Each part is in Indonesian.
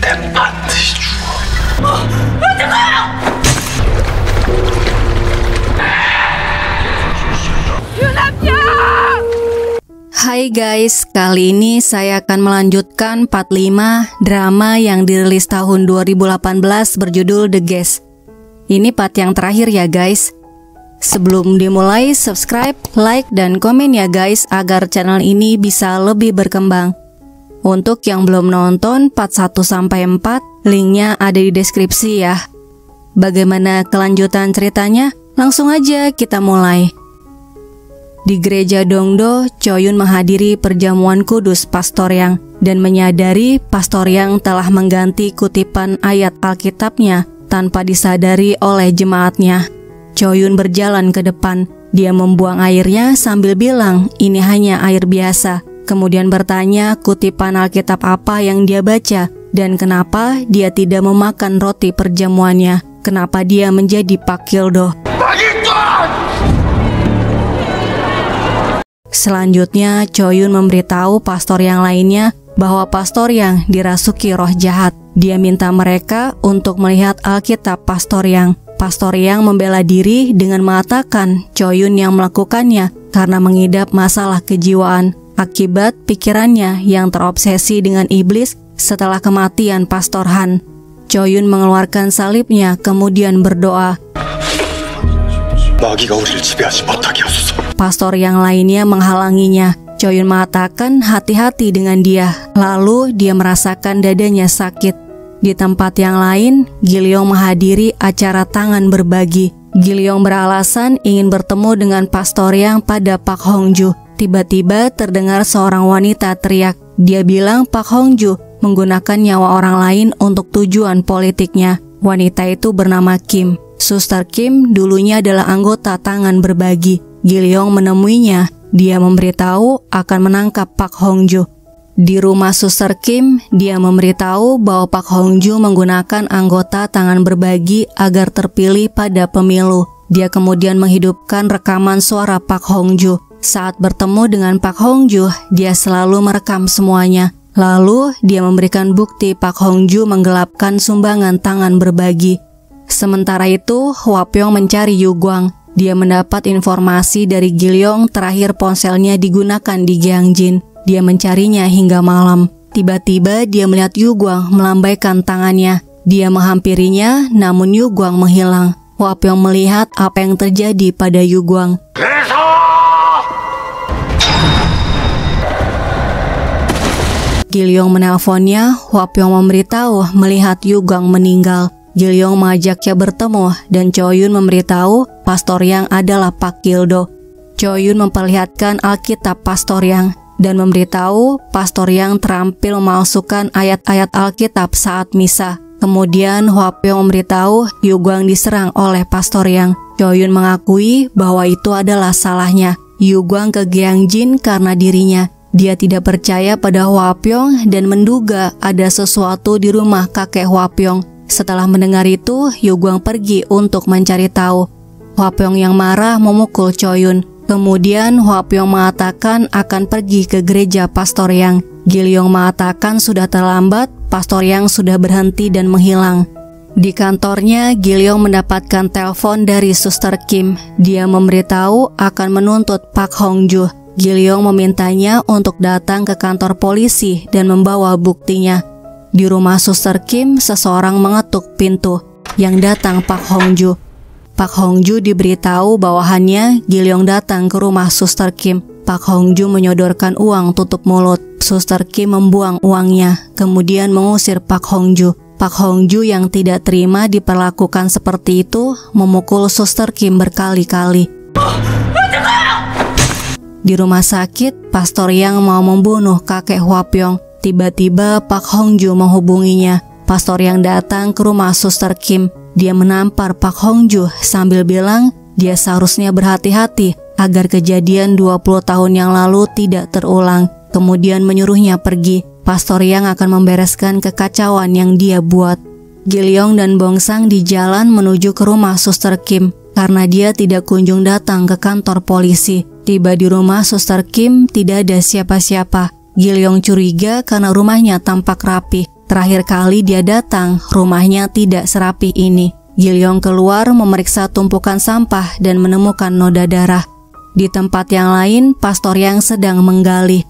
Hai guys, kali ini saya akan melanjutkan part 5 drama yang dirilis tahun 2018 berjudul The Guest. Ini part yang terakhir ya guys. Sebelum dimulai, subscribe, like, dan komen ya guys agar channel ini bisa lebih berkembang. Untuk yang belum nonton part 1-4, linknya ada di deskripsi ya. Bagaimana kelanjutan ceritanya? Langsung aja kita mulai. Di gereja Dongdo, Choyun menghadiri perjamuan kudus Pastor Yang dan menyadari Pastor Yang telah mengganti kutipan ayat Alkitabnya tanpa disadari oleh jemaatnya. Choyun berjalan ke depan. Dia membuang airnya sambil bilang ini hanya air biasa. Kemudian bertanya kutipan Alkitab apa yang dia baca dan kenapa dia tidak memakan roti perjamuannya. Kenapa dia menjadi Pak Gildo. Selanjutnya, Choyun memberitahu pastor yang lainnya bahwa pastor yang dirasuki roh jahat. Dia minta mereka untuk melihat Alkitab pastor yang. Pastor yang membela diri dengan mengatakan Choyun yang melakukannya karena mengidap masalah kejiwaan akibat pikirannya yang terobsesi dengan iblis setelah kematian Pastor Han. Choyun mengeluarkan salibnya kemudian berdoa. Pastor yang lainnya menghalanginya. Choyun mengatakan hati-hati dengan dia. Lalu dia merasakan dadanya sakit. Di tempat yang lain, Gilyong menghadiri acara tangan berbagi. Gilyong beralasan ingin bertemu dengan Pastor Yang pada Pak Hongju. Tiba-tiba terdengar seorang wanita teriak. Dia bilang Pak Hongju menggunakan nyawa orang lain untuk tujuan politiknya. Wanita itu bernama Kim. Suster Kim dulunya adalah anggota tangan berbagi. Gilyong menemuinya. Dia memberitahu akan menangkap Pak Hongju. Di rumah Suster Kim, dia memberitahu bahwa Pak Hongju menggunakan anggota tangan berbagi agar terpilih pada pemilu. Dia kemudian menghidupkan rekaman suara Pak Hongju. Saat bertemu dengan Pak Hongju, dia selalu merekam semuanya. Lalu, dia memberikan bukti Pak Hongju menggelapkan sumbangan tangan berbagi. Sementara itu, Hwa Pyong mencari Yu Guang. Dia mendapat informasi dari Gilyong terakhir ponselnya digunakan di Gyeongjin. Dia mencarinya hingga malam. Tiba-tiba dia melihat Yu Guang melambaikan tangannya. Dia menghampirinya, namun Yu Guang menghilang. Hwa Pyong melihat apa yang terjadi pada Yu Guang. Gilyong menelponnya. Hwa Pyong memberitahu melihat Yu Guang meninggal. Gilyong mengajaknya bertemu dan Choyun memberitahu Pastor Yang adalah Pak Gildo. Choyun memperlihatkan Alkitab Pastor Yang dan memberitahu Pastor Yang terampil memalsukan ayat-ayat Alkitab saat misa. Kemudian Hwa Pyong memberitahu Yu Guang diserang oleh Pastor Yang. Choyun mengakui bahwa itu adalah salahnya. Yu Guang ke Gyeongjin karena dirinya. Dia tidak percaya pada Hwa Pyong dan menduga ada sesuatu di rumah kakek Hwa Pyong. Setelah mendengar itu, Yu Guang pergi untuk mencari tahu. Hwa Pyong yang marah memukul Choyun. Kemudian Hwa Pyong mengatakan akan pergi ke gereja Pastor Yang. Gilyong mengatakan sudah terlambat, Pastor Yang sudah berhenti dan menghilang. Di kantornya, Gilyong mendapatkan telepon dari Suster Kim. Dia memberitahu akan menuntut Pak Hongju. Gilyong memintanya untuk datang ke kantor polisi dan membawa buktinya. Di rumah Suster Kim, seseorang mengetuk pintu. Yang datang Pak Hongju. Pak Hongju diberitahu bawahannya Gilyong datang ke rumah Suster Kim. Pak Hongju menyodorkan uang tutup mulut. Suster Kim membuang uangnya, kemudian mengusir Pak Hongju. Pak Hongju yang tidak terima diperlakukan seperti itu, memukul Suster Kim berkali-kali. Di rumah sakit, Pastor Yang mau membunuh kakek Hwa Pyong. Tiba-tiba Pak Hongju menghubunginya. Pastor Yang datang ke rumah Suster Kim. Dia menampar Pak Hongju sambil bilang dia seharusnya berhati-hati agar kejadian 20 tahun yang lalu tidak terulang. Kemudian menyuruhnya pergi. Pastor Yang akan membereskan kekacauan yang dia buat. Gilyong dan Bongsang di jalan menuju ke rumah Suster Kim karena dia tidak kunjung datang ke kantor polisi. Tiba di rumah Suster Kim tidak ada siapa-siapa. Gilyong curiga karena rumahnya tampak rapi. Terakhir kali dia datang, rumahnya tidak serapih ini. Gilyong keluar memeriksa tumpukan sampah dan menemukan noda darah. Di tempat yang lain, Pastor Yang sedang menggali.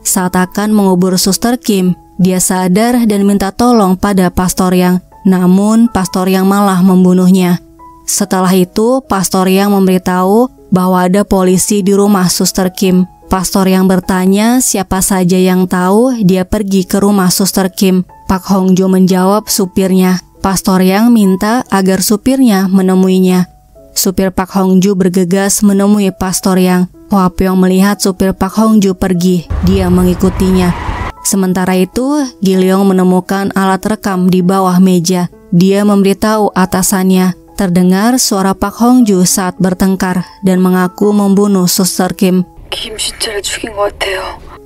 Saat akan mengubur Suster Kim, dia sadar dan minta tolong pada Pastor Yang. Namun, Pastor Yang malah membunuhnya. Setelah itu, Pastor Yang memberitahu bahwa ada polisi di rumah Suster Kim. Pastor Yang bertanya siapa saja yang tahu dia pergi ke rumah Suster Kim. Pak Hongju menjawab supirnya. Pastor Yang minta agar supirnya menemuinya. Supir Pak Hongju bergegas menemui Pastor Yang. Hwa Pyong melihat supir Pak Hongju pergi. Dia mengikutinya. Sementara itu, Gilyong menemukan alat rekam di bawah meja. Dia memberitahu atasannya. Terdengar suara Pak Hongju saat bertengkar dan mengaku membunuh Suster Kim.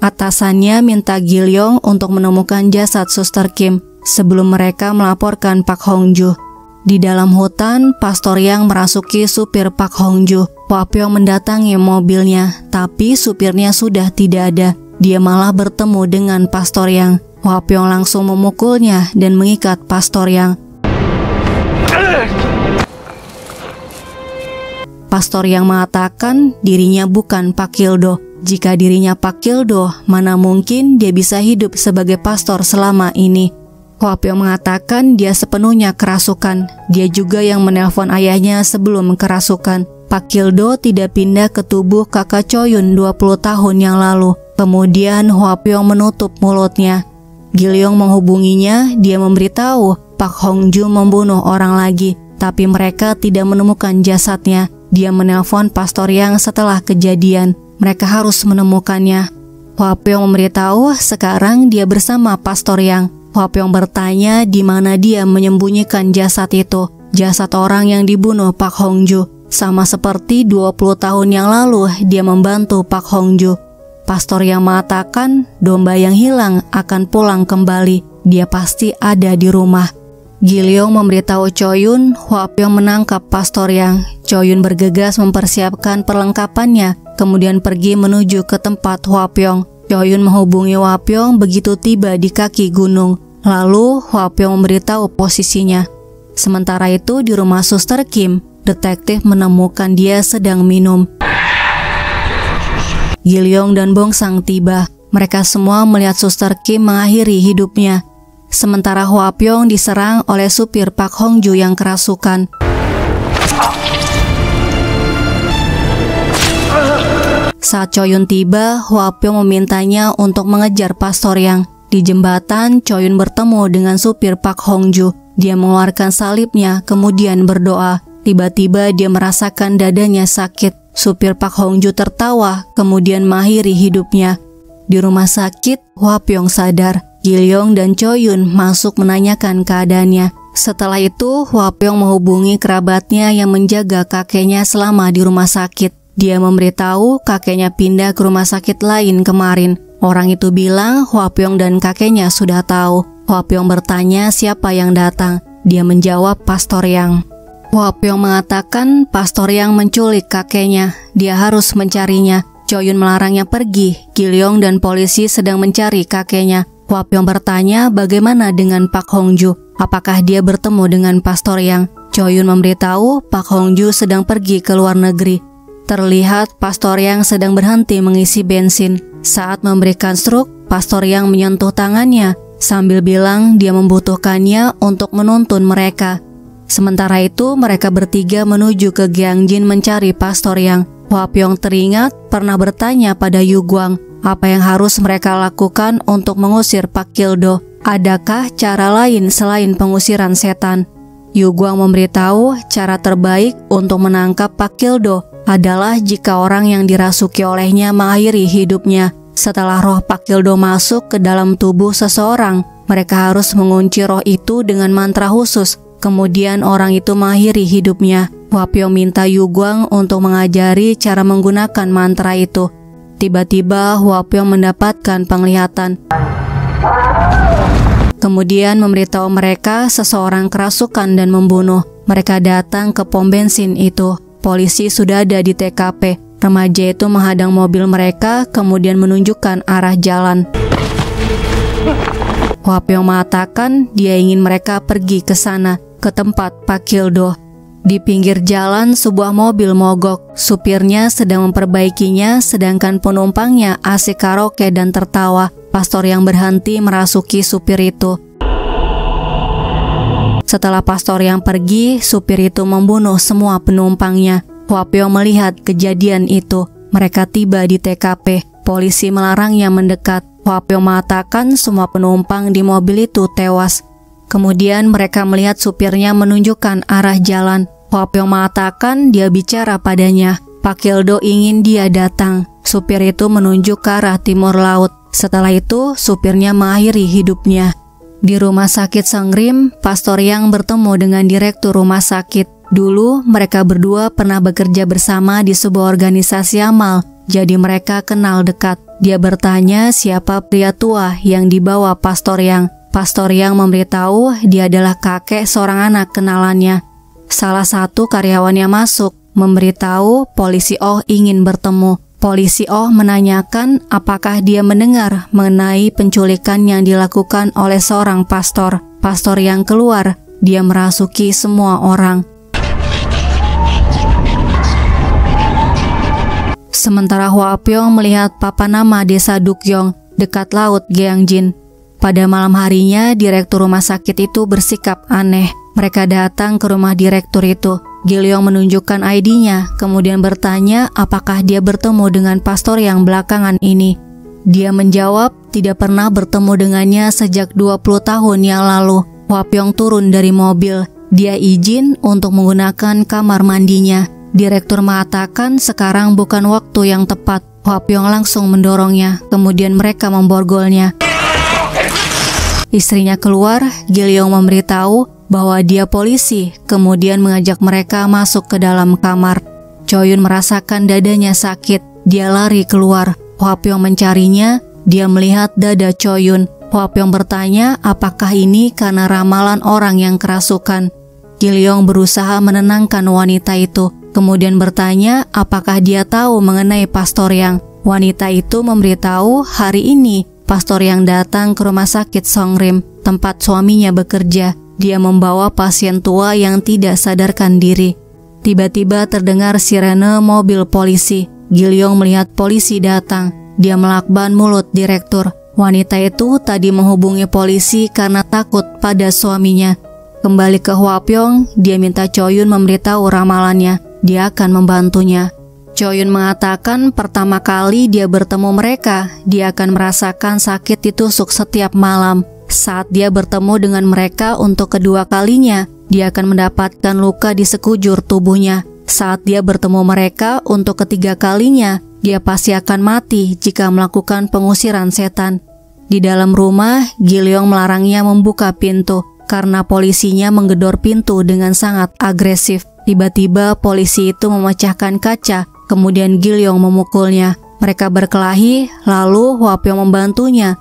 Atasannya minta Gilyong untuk menemukan jasad Suster Kim sebelum mereka melaporkan Pak Hongju. Di dalam hutan, Pastor Yang merasuki supir Pak Hongju. Hwa Pyong mendatangi mobilnya, tapi supirnya sudah tidak ada. Dia malah bertemu dengan Pastor Yang. Hwa Pyong langsung memukulnya dan mengikat Pastor Yang. Pastor Yang mengatakan dirinya bukan Pak Kildo. Jika dirinya Pak Kildo, mana mungkin dia bisa hidup sebagai pastor selama ini. Hwa Pyong mengatakan dia sepenuhnya kerasukan. Dia juga yang menelpon ayahnya sebelum kerasukan. Pak Kildo tidak pindah ke tubuh kakak Choyun 20 tahun yang lalu. Kemudian Hwa Pyong menutup mulutnya. Gilyong menghubunginya, dia memberitahu Pak Hongju membunuh orang lagi, tapi mereka tidak menemukan jasadnya. Dia menelpon Pastor Yang setelah kejadian. Mereka harus menemukannya. Hwa Pyong memberitahu sekarang dia bersama Pastor Yang. Hwa Pyong bertanya di mana dia menyembunyikan jasad itu. Jasad orang yang dibunuh Pak Hongju. Sama seperti 20 tahun yang lalu dia membantu Pak Hongju. Pastor Yang mengatakan domba yang hilang akan pulang kembali. Dia pasti ada di rumah. Gilyong memberitahu Choyun, Hwa Pyong menangkap Pastor Yang. Choyun bergegas mempersiapkan perlengkapannya, kemudian pergi menuju ke tempat Hwa Pyong. Choyun menghubungi Hwa Pyong begitu tiba di kaki gunung. Lalu Hwa Pyong memberitahu posisinya. Sementara itu di rumah Suster Kim, detektif menemukan dia sedang minum. Gilyong dan Bongsang tiba. Mereka semua melihat Suster Kim mengakhiri hidupnya. Sementara Hwa Pyong diserang oleh supir Pak Hongju yang kerasukan. Saat Choyun tiba, Hwa Pyong memintanya untuk mengejar Pastor Yang. Di jembatan, Choyun bertemu dengan supir Pak Hongju. Dia mengeluarkan salibnya, kemudian berdoa. Tiba-tiba dia merasakan dadanya sakit. Supir Pak Hongju tertawa, kemudian mengakhiri hidupnya. Di rumah sakit, Hwa Pyong sadar. Gilyong dan Choyun masuk menanyakan keadaannya. Setelah itu, Hwa Pyong menghubungi kerabatnya yang menjaga kakeknya selama di rumah sakit. Dia memberitahu kakeknya pindah ke rumah sakit lain kemarin. Orang itu bilang Hwa Pyong dan kakeknya sudah tahu. Hwa Pyong bertanya siapa yang datang. Dia menjawab Pastor Yang. Hwa Pyong mengatakan Pastor Yang menculik kakeknya. Dia harus mencarinya. Choyun melarangnya pergi. Gilyong dan polisi sedang mencari kakeknya. Hwa Pyong bertanya bagaimana dengan Pak Hongju. Apakah dia bertemu dengan Pastor Yang? Choyun memberitahu Pak Hongju sedang pergi ke luar negeri. Terlihat Pastor Yang sedang berhenti mengisi bensin. Saat memberikan struk, Pastor Yang menyentuh tangannya sambil bilang dia membutuhkannya untuk menuntun mereka. Sementara itu mereka bertiga menuju ke Gyeongjin mencari Pastor Yang. Hwa Pyong teringat pernah bertanya pada Yu Guang apa yang harus mereka lakukan untuk mengusir Pak Kildo. Adakah cara lain selain pengusiran setan? Yu Guang memberitahu cara terbaik untuk menangkap Pak Kildo adalah jika orang yang dirasuki olehnya mengakhiri hidupnya. Setelah roh Pak Kildo masuk ke dalam tubuh seseorang, mereka harus mengunci roh itu dengan mantra khusus. Kemudian orang itu mengakhiri hidupnya. Hwa Pyong minta Yu Guang untuk mengajari cara menggunakan mantra itu. Tiba-tiba Hwa Pyong mendapatkan penglihatan. Kemudian memberitahu mereka seseorang kerasukan dan membunuh. Mereka datang ke pom bensin itu. Polisi sudah ada di TKP. Remaja itu menghadang mobil mereka, kemudian menunjukkan arah jalan. Hwa Pyong mengatakan dia ingin mereka pergi ke sana, ke tempat Pak Kildo. Di pinggir jalan, sebuah mobil mogok. Supirnya sedang memperbaikinya, sedangkan penumpangnya asik karaoke dan tertawa. Pastor yang berhenti merasuki supir itu. Setelah pastor yang pergi, supir itu membunuh semua penumpangnya. Hwa Pyong melihat kejadian itu. Mereka tiba di TKP. Polisi melarangnya mendekat. Hwa Pyong mengatakan semua penumpang di mobil itu tewas. Kemudian mereka melihat supirnya menunjukkan arah jalan. Hwa Pyong mengatakan dia bicara padanya. Pak Kildo ingin dia datang. Supir itu menunjuk ke arah timur laut. Setelah itu, supirnya mengakhiri hidupnya. Di rumah sakit Seongrim, Pastor Yang bertemu dengan direktur rumah sakit. Dulu, mereka berdua pernah bekerja bersama di sebuah organisasi amal, jadi mereka kenal dekat. Dia bertanya siapa pria tua yang dibawa Pastor Yang. Pastor Yang memberitahu dia adalah kakek seorang anak kenalannya. Salah satu karyawannya masuk, memberitahu polisi Oh ingin bertemu. Polisi Oh menanyakan apakah dia mendengar mengenai penculikan yang dilakukan oleh seorang pastor. Pastor yang keluar, dia merasuki semua orang. Sementara Hwa Pyong melihat papan nama desa Dukyong dekat laut Gyeongjin. Pada malam harinya, direktur rumah sakit itu bersikap aneh. Mereka datang ke rumah direktur itu. Gilyong menunjukkan ID-nya, kemudian bertanya apakah dia bertemu dengan pastor yang belakangan ini. Dia menjawab tidak pernah bertemu dengannya sejak 20 tahun yang lalu. Hwa Pyong turun dari mobil. Dia izin untuk menggunakan kamar mandinya. Direktur mengatakan sekarang bukan waktu yang tepat. Hwa Pyong langsung mendorongnya, kemudian mereka memborgolnya. Istrinya keluar, Gilyong memberitahu bahwa dia polisi, kemudian mengajak mereka masuk ke dalam kamar. Choyun merasakan dadanya sakit, dia lari keluar. Hwa Pyong mencarinya, dia melihat dada Choyun. Hwa Pyong bertanya apakah ini karena ramalan orang yang kerasukan. Gilyong berusaha menenangkan wanita itu, kemudian bertanya apakah dia tahu mengenai Pastor Yang. Wanita itu memberitahu hari ini Pastor Yang datang ke rumah sakit Seongrim, tempat suaminya bekerja. Dia membawa pasien tua yang tidak sadarkan diri. Tiba-tiba terdengar sirene mobil polisi. Gilyong melihat polisi datang. Dia melakban mulut direktur. Wanita itu tadi menghubungi polisi karena takut pada suaminya. Kembali ke Hwa Pyong, dia minta Choyun memberitahu ramalannya. Dia akan membantunya. Choyun mengatakan pertama kali dia bertemu mereka, dia akan merasakan sakit ditusuk setiap malam. Saat dia bertemu dengan mereka untuk kedua kalinya, dia akan mendapatkan luka di sekujur tubuhnya. Saat dia bertemu mereka untuk ketiga kalinya, dia pasti akan mati jika melakukan pengusiran setan. Di dalam rumah, Gilyong melarangnya membuka pintu karena polisinya menggedor pintu dengan sangat agresif. Tiba-tiba polisi itu memecahkan kaca, kemudian Gilyong memukulnya. Mereka berkelahi, lalu Hwa Pyong membantunya.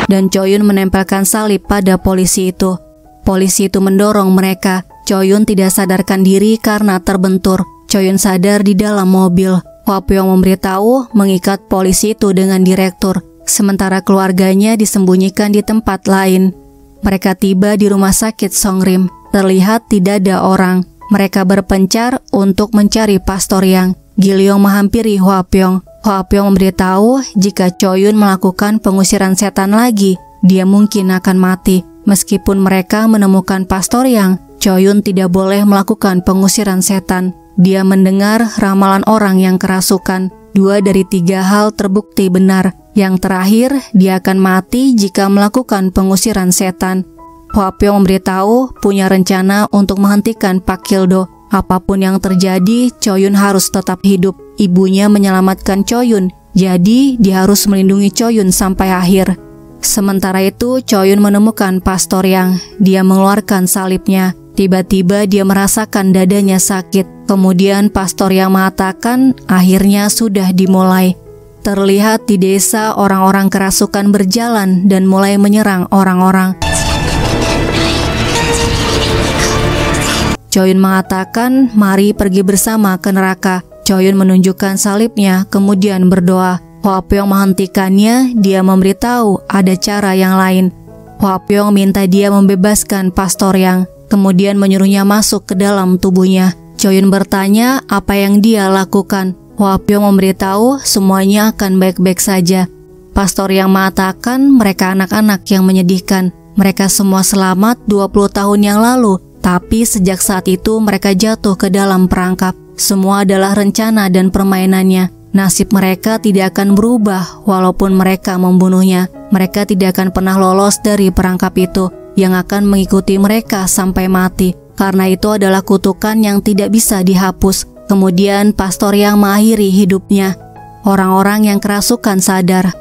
Dan Choyun menempelkan salib pada polisi itu. Polisi itu mendorong mereka. Choyun tidak sadarkan diri karena terbentur. Choyun sadar di dalam mobil. Hwa Pyong memberitahu mengikat polisi itu dengan direktur, sementara keluarganya disembunyikan di tempat lain. Mereka tiba di rumah sakit Seongrim. Terlihat tidak ada orang. Mereka berpencar untuk mencari Pastor Yang. Gilyong menghampiri Hwa Pyong. Hwa Pyong memberitahu jika Choyun melakukan pengusiran setan lagi, dia mungkin akan mati. Meskipun mereka menemukan Pastor Yang, Choyun tidak boleh melakukan pengusiran setan. Dia mendengar ramalan orang yang kerasukan. 2 dari 3 hal terbukti benar. Yang terakhir, dia akan mati jika melakukan pengusiran setan. Hwa Pyong memberitahu punya rencana untuk menghentikan Pak Kildo. Apapun yang terjadi, Choyun harus tetap hidup. Ibunya menyelamatkan Choyun, jadi dia harus melindungi Choyun sampai akhir. Sementara itu, Choyun menemukan Pastor Yang. Dia mengeluarkan salibnya. Tiba-tiba dia merasakan dadanya sakit. Kemudian Pastor Yang mengatakan akhirnya sudah dimulai. Terlihat di desa orang-orang kerasukan berjalan dan mulai menyerang orang-orang. Choyun mengatakan, mari pergi bersama ke neraka. Choyun menunjukkan salibnya, kemudian berdoa. Hwapyong menghentikannya, dia memberitahu ada cara yang lain. Hwapyong minta dia membebaskan Pastor Yang, kemudian menyuruhnya masuk ke dalam tubuhnya. Choyun bertanya apa yang dia lakukan. Hwapyong memberitahu semuanya akan baik-baik saja. Pastor Yang mengatakan mereka anak-anak yang menyedihkan. Mereka semua selamat 20 tahun yang lalu, tapi sejak saat itu mereka jatuh ke dalam perangkap. Semua adalah rencana dan permainannya. Nasib mereka tidak akan berubah walaupun mereka membunuhnya. Mereka tidak akan pernah lolos dari perangkap itu yang akan mengikuti mereka sampai mati. Karena itu adalah kutukan yang tidak bisa dihapus. Kemudian Pastor Yang mengakhiri hidupnya. Orang-orang yang kerasukan sadar.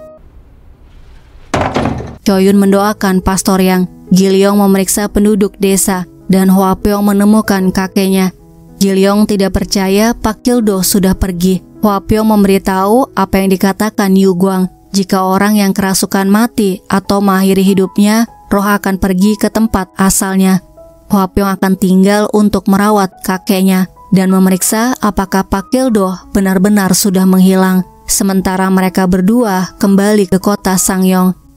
Choyun mendoakan Pastor Yang. Gilyong memeriksa penduduk desa dan Hwapyong menemukan kakeknya. Gilyong tidak percaya Pak Kildo sudah pergi. Hwapyong memberitahu apa yang dikatakan Yu Guang. Jika orang yang kerasukan mati atau mengakhiri hidupnya, roh akan pergi ke tempat asalnya. Hwapyong akan tinggal untuk merawat kakeknya dan memeriksa apakah Pak Kildo benar-benar sudah menghilang. Sementara mereka berdua kembali ke kota Sangyong.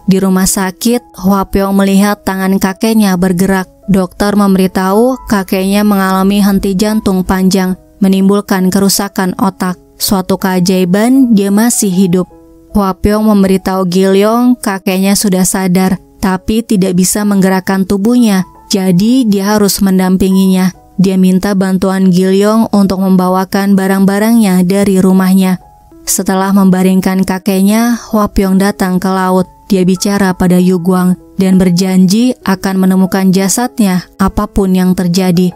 Di rumah sakit, Hwapyong melihat tangan kakeknya bergerak. Dokter memberitahu kakeknya mengalami henti jantung panjang, menimbulkan kerusakan otak. Suatu keajaiban, dia masih hidup. Hwapyong memberitahu Gilyong kakeknya sudah sadar, tapi tidak bisa menggerakkan tubuhnya, jadi dia harus mendampinginya. Dia minta bantuan Gilyong untuk membawakan barang-barangnya dari rumahnya. Setelah membaringkan kakeknya, Hwapyong datang ke laut. Dia bicara pada Yu Guang dan berjanji akan menemukan jasadnya apapun yang terjadi.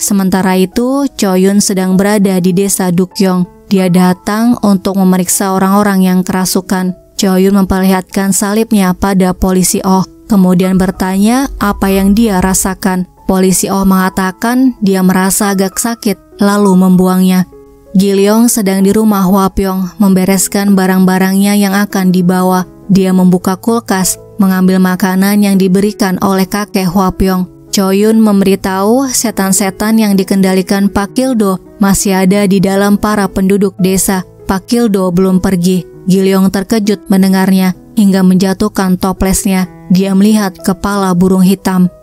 Sementara itu, Choyun sedang berada di desa Dukyong. Dia datang untuk memeriksa orang-orang yang kerasukan. Choyun memperlihatkan salibnya pada polisi Oh, kemudian bertanya apa yang dia rasakan. Polisi Oh mengatakan dia merasa agak sakit, lalu membuangnya. Gilyong sedang di rumah Hwapyong membereskan barang-barangnya yang akan dibawa. Dia membuka kulkas, mengambil makanan yang diberikan oleh kakek Hwapyong. Choyun memberitahu setan-setan yang dikendalikan Pak Kildo masih ada di dalam para penduduk desa. Pak Kildo belum pergi. Gilyong terkejut mendengarnya hingga menjatuhkan toplesnya. Dia melihat kepala burung hitam.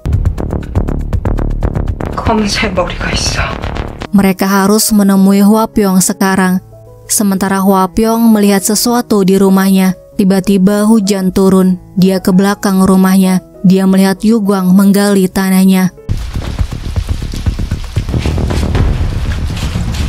Mereka harus menemui Hwapyong sekarang. Sementara Hwapyong melihat sesuatu di rumahnya. Tiba-tiba hujan turun. Dia ke belakang rumahnya. Dia melihat Yu Guang menggali tanahnya.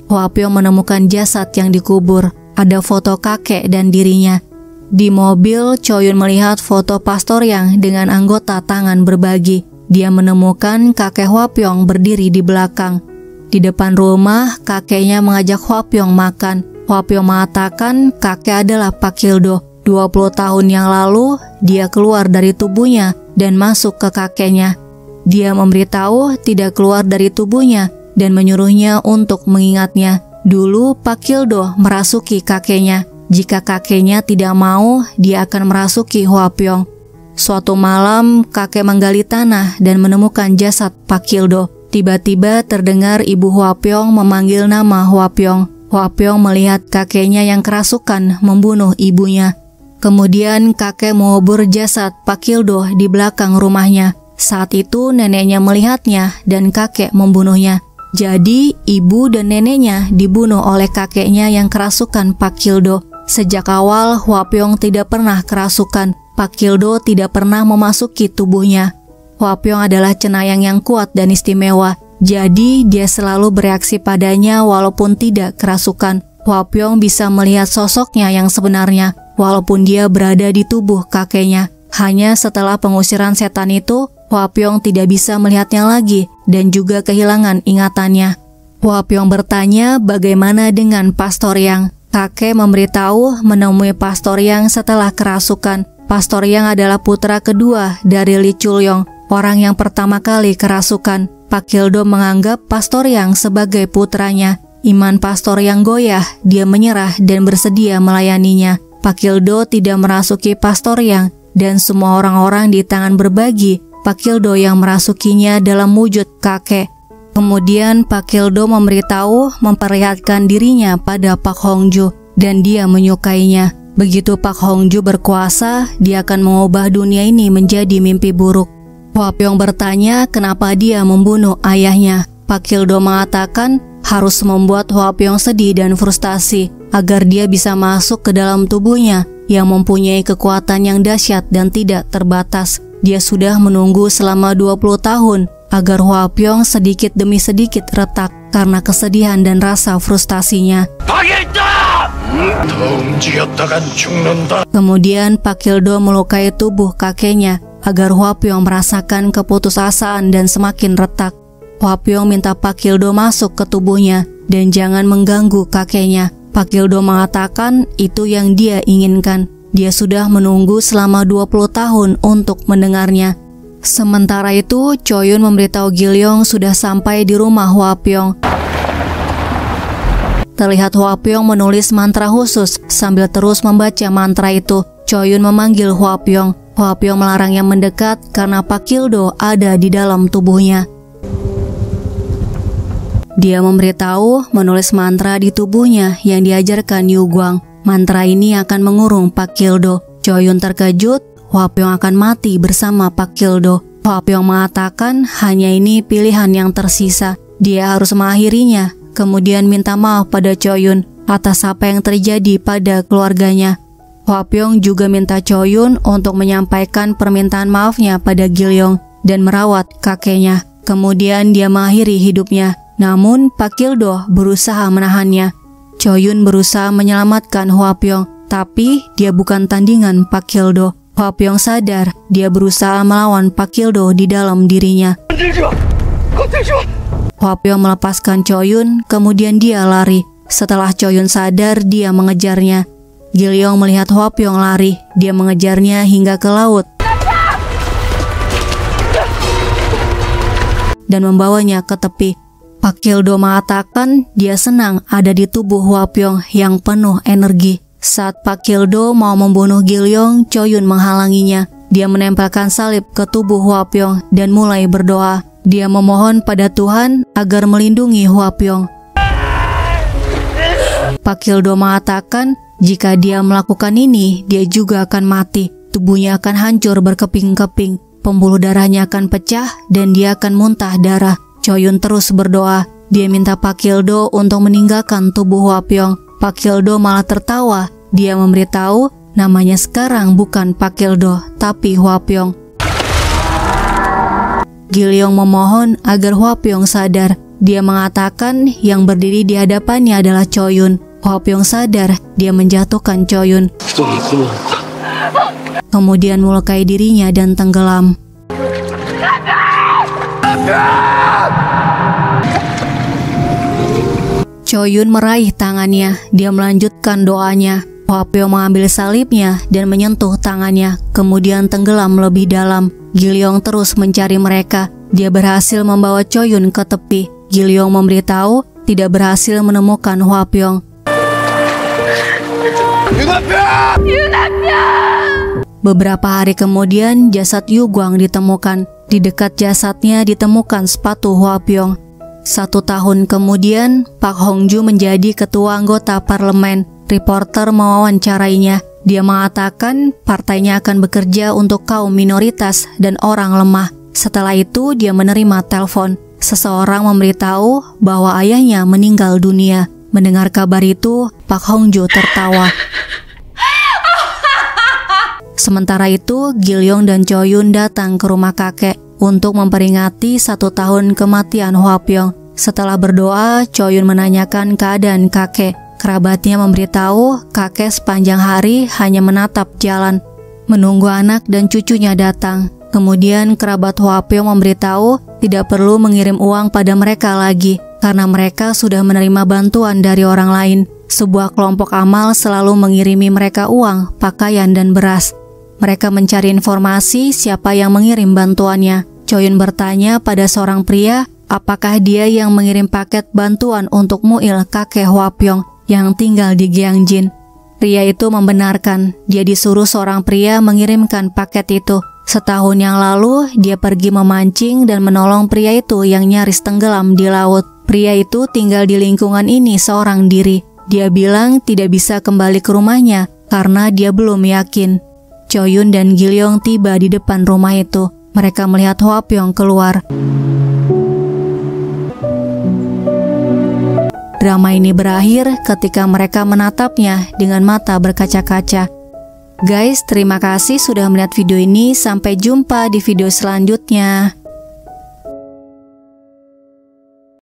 Hwapyong menemukan jasad yang dikubur. Ada foto kakek dan dirinya. Di mobil, Choyun melihat foto Pastor Yang dengan anggota tangan berbagi. Dia menemukan kakek Hwapyong berdiri di belakang. Di depan rumah, kakeknya mengajak Hwapyong makan. Hwapyong mengatakan kakek adalah Pak Kildo. 20 tahun yang lalu, dia keluar dari tubuhnya dan masuk ke kakeknya. Dia memberitahu tidak keluar dari tubuhnya dan menyuruhnya untuk mengingatnya. Dulu Pak Kildo merasuki kakeknya. Jika kakeknya tidak mau, dia akan merasuki Hwapyong. Suatu malam, kakek menggali tanah dan menemukan jasad Pak Kildo. Tiba-tiba terdengar ibu Hwapyong memanggil nama Hwapyong. Hwapyong melihat kakeknya yang kerasukan membunuh ibunya. Kemudian kakek mengubur jasad Pak Kildo di belakang rumahnya. Saat itu neneknya melihatnya dan kakek membunuhnya. Jadi ibu dan neneknya dibunuh oleh kakeknya yang kerasukan Pak Kildo. Sejak awal Hwapyong tidak pernah kerasukan. Pak Kildo tidak pernah memasuki tubuhnya. Hwapyong adalah cenayang yang kuat dan istimewa. Jadi dia selalu bereaksi padanya walaupun tidak kerasukan. Hwapyong bisa melihat sosoknya yang sebenarnya, walaupun dia berada di tubuh kakeknya. Hanya setelah pengusiran setan itu, Hwapyong tidak bisa melihatnya lagi dan juga kehilangan ingatannya. Hwapyong bertanya bagaimana dengan Pastor Yang. Kakek memberitahu menemui Pastor Yang setelah kerasukan. Pastor Yang adalah putra kedua dari Lee Chulyong, orang yang pertama kali kerasukan. Pak Kildo menganggap Pastor Yang sebagai putranya. Iman Pastor Yang goyah, dia menyerah dan bersedia melayaninya. Pak Kildo tidak merasuki Pastor Yang dan semua orang-orang di tangan berbagi Pak Kildo yang merasukinya dalam wujud kakek. Kemudian Pak Kildo memperlihatkan dirinya pada Pak Hongju dan dia menyukainya. Begitu Pak Hongju berkuasa, dia akan mengubah dunia ini menjadi mimpi buruk. Hwa Pyong bertanya kenapa dia membunuh ayahnya. Pak Kildo mengatakan harus membuat Hwa Pyong sedih dan frustasi agar dia bisa masuk ke dalam tubuhnya yang mempunyai kekuatan yang dahsyat dan tidak terbatas. Dia sudah menunggu selama 20 tahun agar Hwa Pyong sedikit demi sedikit retak karena kesedihan dan rasa frustasinya. Kemudian Pak Kildo melukai tubuh kakeknya agar Hwa Pyong merasakan keputusasaan dan semakin retak. Hwa Pyong minta Pak Kildo masuk ke tubuhnya dan jangan mengganggu kakeknya. Pak Kildo mengatakan itu yang dia inginkan. Dia sudah menunggu selama 20 tahun untuk mendengarnya. Sementara itu, Choyun memberitahu Gilyong sudah sampai di rumah Hwa Pyong. Terlihat Hwa Pyong menulis mantra khusus sambil terus membaca mantra itu. Choyun memanggil Hwa Pyong. Hwa Pyong melarangnya mendekat karena Pak Kildo ada di dalam tubuhnya. Dia memberitahu menulis mantra di tubuhnya yang diajarkan Yu Guang. Mantra ini akan mengurung Pak Kildo. Choyun terkejut, Hwa Pyong akan mati bersama Pak Kildo. Hwa Pyong mengatakan hanya ini pilihan yang tersisa. Dia harus mengakhirinya, kemudian minta maaf pada Choyun atas apa yang terjadi pada keluarganya. Hwa Pyong juga minta Choyun untuk menyampaikan permintaan maafnya pada Gilyong dan merawat kakeknya. Kemudian dia mengakhiri hidupnya. Namun Pak Kildo berusaha menahannya. Choyun berusaha menyelamatkan Hwa Pyong, tapi dia bukan tandingan Pak Kildo. Hwa Pyong sadar dia berusaha melawan Pak Kildo di dalam dirinya. Hwa Pyong melepaskan Choyun, kemudian dia lari. Setelah Choyun sadar, dia mengejarnya. Gilyong melihat Hwa Pyong lari, dia mengejarnya hingga ke laut dan membawanya ke tepi. Pak Kildo mengatakan dia senang ada di tubuh Hwa Pyong yang penuh energi. Saat Pak Kildo mau membunuh Gilyong, Choyun menghalanginya. Dia menempelkan salib ke tubuh Hwa Pyong dan mulai berdoa. Dia memohon pada Tuhan agar melindungi Hwa Pyong. Pak Kildo mengatakan jika dia melakukan ini, dia juga akan mati. Tubuhnya akan hancur berkeping-keping. Pembuluh darahnya akan pecah dan dia akan muntah darah. Choyun terus berdoa. Dia minta Pak Kildo untuk meninggalkan tubuh Hwa Pyong. Pak Kildo malah tertawa. Dia memberitahu namanya sekarang bukan Pak Kildo, tapi Hwa Pyong. Gilyong memohon agar Hwa Pyong sadar. Dia mengatakan yang berdiri di hadapannya adalah Choyun. Hwa Pyong sadar, dia menjatuhkan Choyun. Kemudian melukai dirinya dan tenggelam. Choyun meraih tangannya, dia melanjutkan doanya. Hwa Pyong mengambil salibnya dan menyentuh tangannya, kemudian tenggelam lebih dalam. Gilyong terus mencari mereka. Dia berhasil membawa Choyun ke tepi. Gilyong memberitahu tidak berhasil menemukan Hwa Pyong. Beberapa hari kemudian jasad Yu Guang ditemukan. Di dekat jasadnya ditemukan sepatu Hwa Pyong. 1 tahun kemudian, Pak Hongju menjadi ketua anggota parlemen. Reporter mewawancarainya. Dia mengatakan partainya akan bekerja untuk kaum minoritas dan orang lemah. Setelah itu dia menerima telepon. Seseorang memberitahu bahwa ayahnya meninggal dunia. Mendengar kabar itu, Pak Hongju tertawa. Sementara itu, Gilyong dan Choyun datang ke rumah kakek untuk memperingati 1 tahun kematian Hwa Pyong. Setelah berdoa, Choyun menanyakan keadaan kakek. Kerabatnya memberitahu kakek sepanjang hari hanya menatap jalan, menunggu anak dan cucunya datang. Kemudian kerabat Hwa Pyong memberitahu tidak perlu mengirim uang pada mereka lagi, karena mereka sudah menerima bantuan dari orang lain. Sebuah kelompok amal selalu mengirimi mereka uang, pakaian, dan beras. Mereka mencari informasi siapa yang mengirim bantuannya. Choyun bertanya pada seorang pria, apakah dia yang mengirim paket bantuan untuk Muil kakek Hwa Pyong yang tinggal di Gyeongjin. Pria itu membenarkan, dia disuruh seorang pria mengirimkan paket itu. Setahun yang lalu, dia pergi memancing dan menolong pria itu yang nyaris tenggelam di laut. Pria itu tinggal di lingkungan ini seorang diri. Dia bilang tidak bisa kembali ke rumahnya karena dia belum yakin. Choyun dan Gilyong tiba di depan rumah itu. Mereka melihat Hwapyong keluar. Drama ini berakhir ketika mereka menatapnya dengan mata berkaca-kaca. Guys, terima kasih sudah melihat video ini. Sampai jumpa di video selanjutnya.